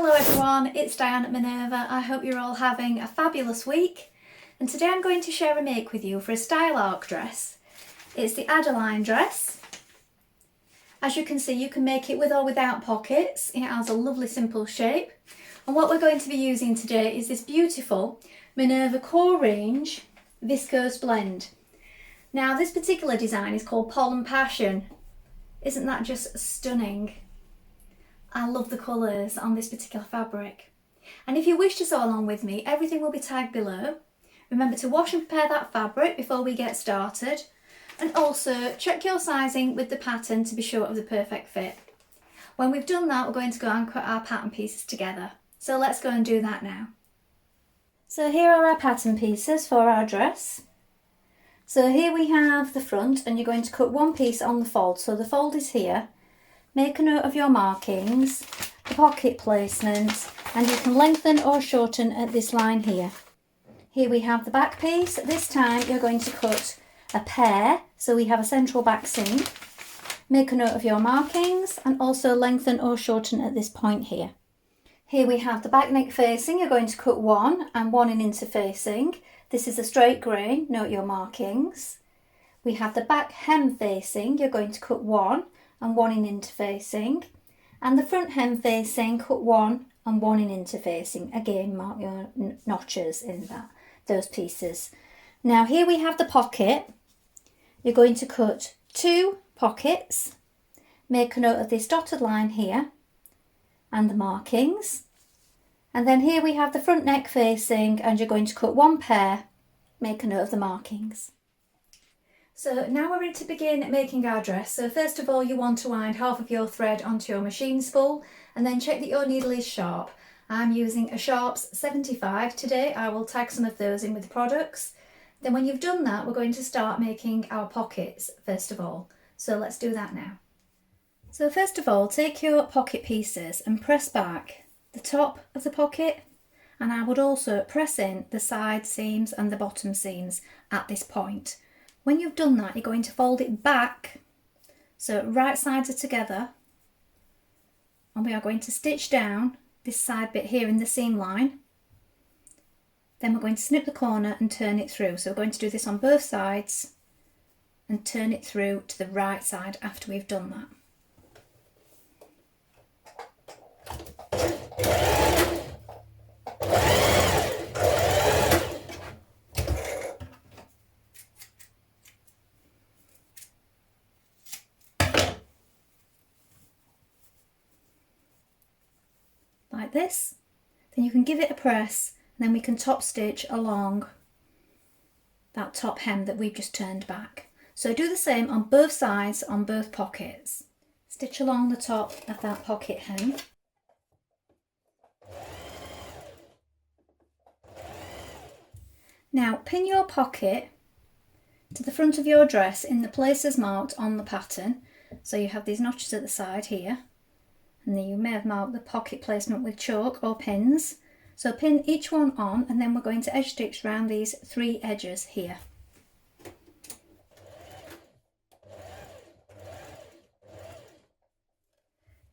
Hello everyone, it's Dianne at Minerva. I hope you're all having a fabulous week. And today I'm going to share a make with you for a style arc dress. It's the Adeline dress. As you can see, you can make it with or without pockets. It has a lovely simple shape. And what we're going to be using today is this beautiful Minerva Core Range viscose blend. Now this particular design is called Pollen Passion. Isn't that just stunning? I love the colours on this particular fabric. And if you wish to sew along with me, everything will be tagged below. Remember to wash and prepare that fabric before we get started. And also check your sizing with the pattern to be sure of the perfect fit. When we've done that, we're going to go and cut our pattern pieces together. So let's go and do that now. So here are our pattern pieces for our dress. So here we have the front, and you're going to cut one piece on the fold. So the fold is here. Make a note of your markings, the pocket placement, and you can lengthen or shorten at this line here. Here we have the back piece. This time you're going to cut a pair, so we have a central back seam. Make a note of your markings and also lengthen or shorten at this point here. Here we have the back neck facing. You're going to cut one and one in interfacing. This is a straight grain, note your markings. We have the back hem facing. You're going to cut one and one in interfacing, and the front hem facing, cut one and one in interfacing. Again, mark your notches in those pieces. Now here we have the pocket. You're going to cut two pockets. Make a note of this dotted line here and the markings. And then here we have the front neck facing, and you're going to cut one pair. Make a note of the markings. So now we're ready to begin making our dress. So first of all, you want to wind half of your thread onto your machine spool and then check that your needle is sharp. I'm using a Sharps 75 today. I will tag some of those in with the products. Then when you've done that, we're going to start making our pockets first of all. So let's do that now. So first of all, take your pocket pieces and press back the top of the pocket, and I would also press in the side seams and the bottom seams at this point. When you've done that, you're going to fold it back, so right sides are together, and we are going to stitch down this side bit here in the seam line. Then we're going to snip the corner and turn it through. So we're going to do this on both sides and turn it through to the right side after we've done that. Like this. Then you can give it a press, and then we can top stitch along that top hem that we've just turned back. So do the same on both sides on both pockets. Stitch along the top of that pocket hem. Now pin your pocket to the front of your dress in the places marked on the pattern. So you have these notches at the side here. And then you may have marked the pocket placement with chalk or pins. So pin each one on, and then we're going to edge stitch around these three edges here.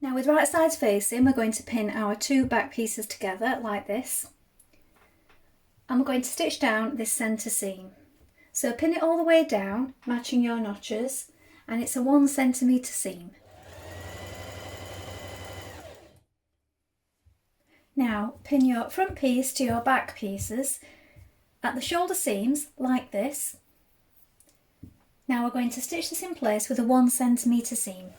Now with right sides facing, we're going to pin our two back pieces together like this. And we're going to stitch down this centre seam. So pin it all the way down, matching your notches, and it's a 1 centimetre seam. Now pin your front piece to your back pieces at the shoulder seams like this. Now we're going to stitch this in place with a 1 centimetre seam.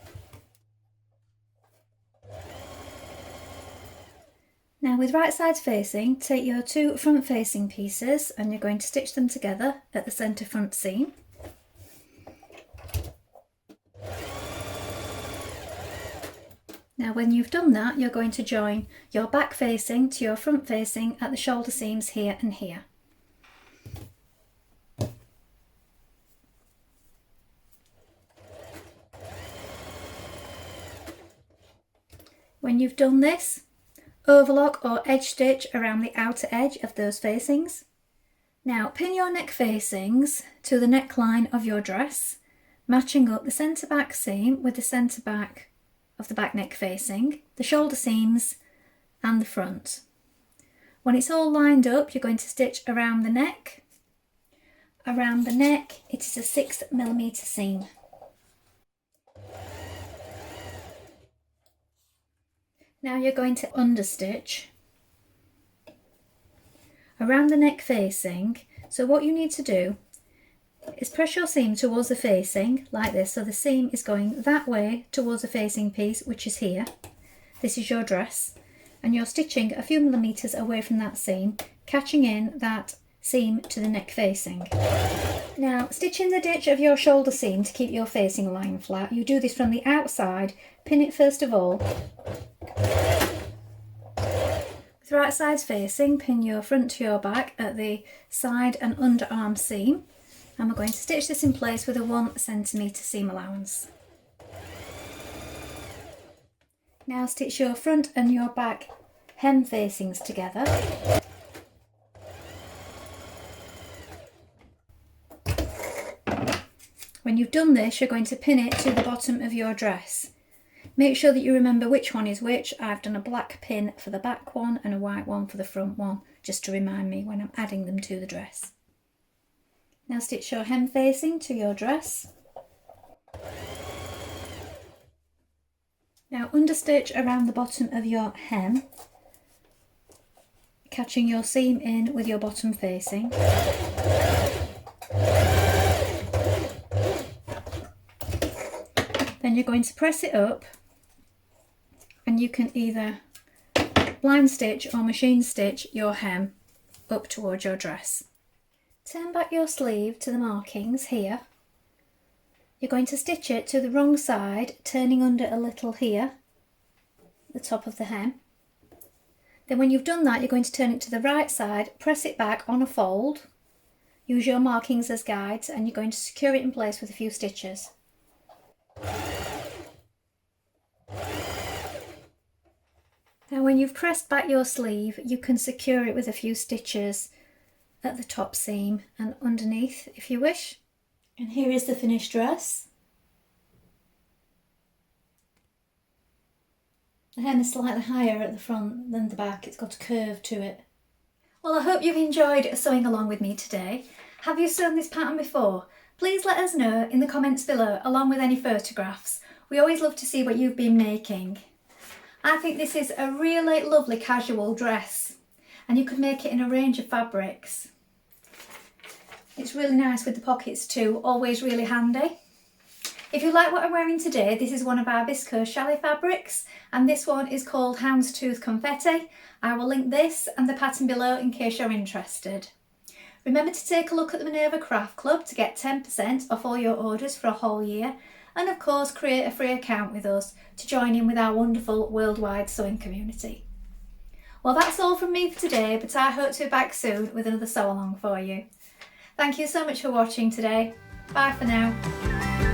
Now with right sides facing, take your two front facing pieces and you're going to stitch them together at the centre front seam. Now when you've done that, you're going to join your back facing to your front facing at the shoulder seams here and here. When you've done this, overlock or edge stitch around the outer edge of those facings. Now pin your neck facings to the neckline of your dress, matching up the centre back seam with the centre back of the back neck facing, the shoulder seams and the front. When it's all lined up, you're going to stitch around the neck. Around the neck, it is a 6mm seam. Now you're going to understitch around the neck facing. So what you need to do is press your seam towards the facing like this. So the seam is going that way towards the facing piece, which is here. This is your dress, and you're stitching a few millimetres away from that seam, catching in that seam to the neck facing. Now, stitch in the ditch of your shoulder seam to keep your facing lying flat. You do this from the outside. Pin it first of all. With right sides facing, pin your front to your back at the side and underarm seam. And we're going to stitch this in place with a 1cm seam allowance. Now stitch your front and your back hem facings together. When you've done this, you're going to pin it to the bottom of your dress. Make sure that you remember which one is which. I've done a black pin for the back one and a white one for the front one, just to remind me when I'm adding them to the dress. Now stitch your hem facing to your dress. Now understitch around the bottom of your hem, catching your seam in with your bottom facing. Then you're going to press it up, and you can either blind stitch or machine stitch your hem up towards your dress. Turn back your sleeve to the markings here. You're going to stitch it to the wrong side, turning under a little here, the top of the hem. Then when you've done that, you're going to turn it to the right side, press it back on a fold, use your markings as guides, and you're going to secure it in place with a few stitches. Now when you've pressed back your sleeve, you can secure it with a few stitches at the top seam and underneath if you wish. And here is the finished dress. The hem is slightly higher at the front than the back, it's got a curve to it. Well, I hope you've enjoyed sewing along with me today. Have you sewn this pattern before? Please let us know in the comments below, along with any photographs. We always love to see what you've been making. I think this is a really lovely casual dress, and you could make it in a range of fabrics. It's really nice with the pockets too, always really handy. If you like what I'm wearing today, this is one of our viscose chalet fabrics, and this one is called Houndstooth Confetti. I will link this and the pattern below in case you're interested. Remember to take a look at the Minerva Craft Club to get 10% off all your orders for a whole year, and of course create a free account with us to join in with our wonderful worldwide sewing community. Well, that's all from me for today, but I hope to be back soon with another sew along for you. Thank you so much for watching today. Bye for now.